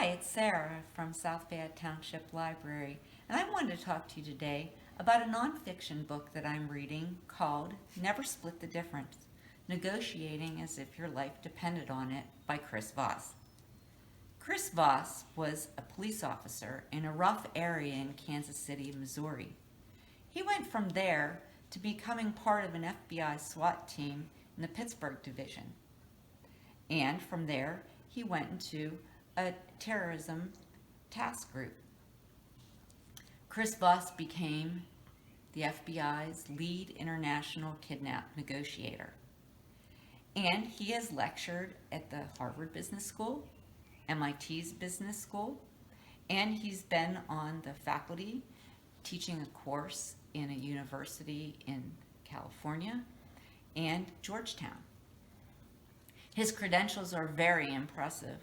it's Sarah from South Fayette Township Library, and I wanted to talk to you today about a nonfiction book that I'm reading called Never Split the Difference, Negotiating as If Your Life Depended on It by Chris Voss. Chris Voss was a police officer in a rough area in Kansas City, Missouri. He went from there to becoming part of an FBI SWAT team in the Pittsburgh division. And from there, he went into a terrorism task group. Chris Voss became the FBI's lead international kidnap negotiator. And he has lectured at the Harvard Business School, MIT's Business School, and he's been on the faculty teaching a course in a university in California and Georgetown. His credentials are very impressive,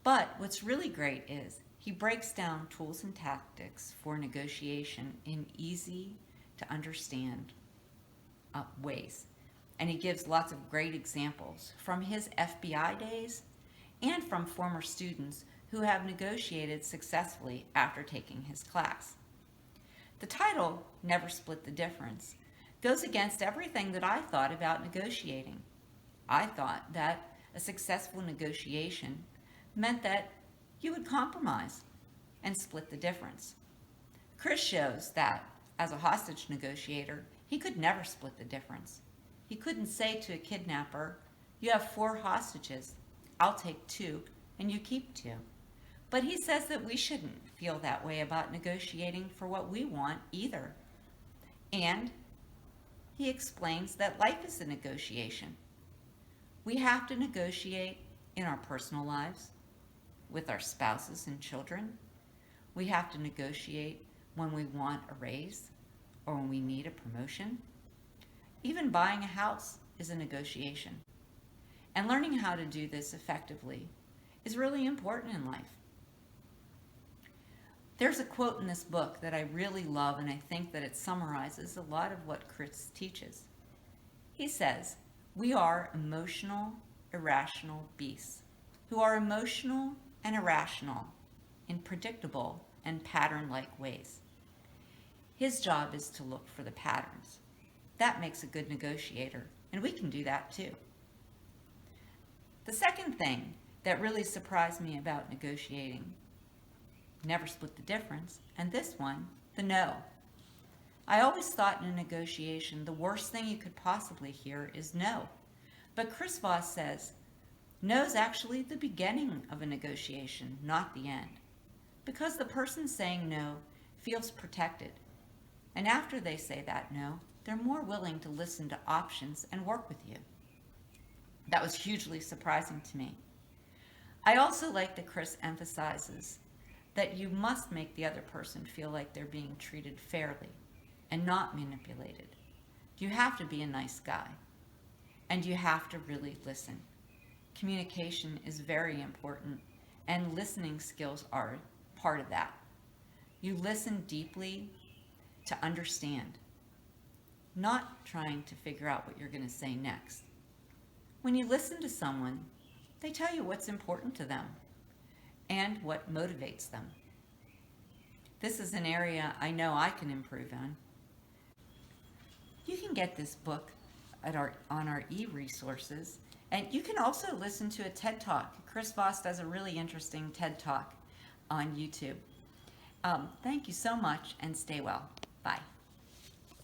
but what's really great is he breaks down tools and tactics for negotiation in easy to understand ways. And he gives lots of great examples from his FBI days and from former students who have negotiated successfully after taking his class. The title, Never Split the Difference, goes against everything that I thought about negotiating. I thought that a successful negotiation meant that you would compromise and split the difference. Chris shows that as a hostage negotiator, he could never split the difference. He couldn't say to a kidnapper, "You have 4 hostages, I'll take 2 and you keep 2. But he says that we shouldn't feel that way about negotiating for what we want either. And he explains that life is a negotiation. We have to negotiate in our personal lives, with our spouses and children. We have to negotiate when we want a raise or when we need a promotion. Even buying a house is a negotiation. And learning how to do this effectively is really important in life. There's a quote in this book that I really love, and I think that it summarizes a lot of what Chris teaches. He says, "We are emotional, irrational beasts who are emotional and irrational in predictable and pattern-like ways." His job is to look for the patterns. That makes a good negotiator, and we can do that too. The second thing that really surprised me about negotiating, never split the difference, and this one, the no. I always thought in a negotiation the worst thing you could possibly hear is no. But Chris Voss says, no's actually the beginning of a negotiation, not the end. Because the person saying no feels protected. And after they say that no, they're more willing to listen to options and work with you. That was hugely surprising to me. I also like that Chris emphasizes that you must make the other person feel like they're being treated fairly and not manipulated. You have to be a nice guy, and you have to really listen. Communication is very important, and listening skills are part of that. You listen deeply to understand, not trying to figure out what you're going to say next. When you listen to someone, they tell you what's important to them and what motivates them. This is an area I know I can improve on. You can get this book on our e-resources, and you can also listen to a TED Talk. Chris Voss does a really interesting TED Talk on YouTube. Thank you so much, and stay well. Bye.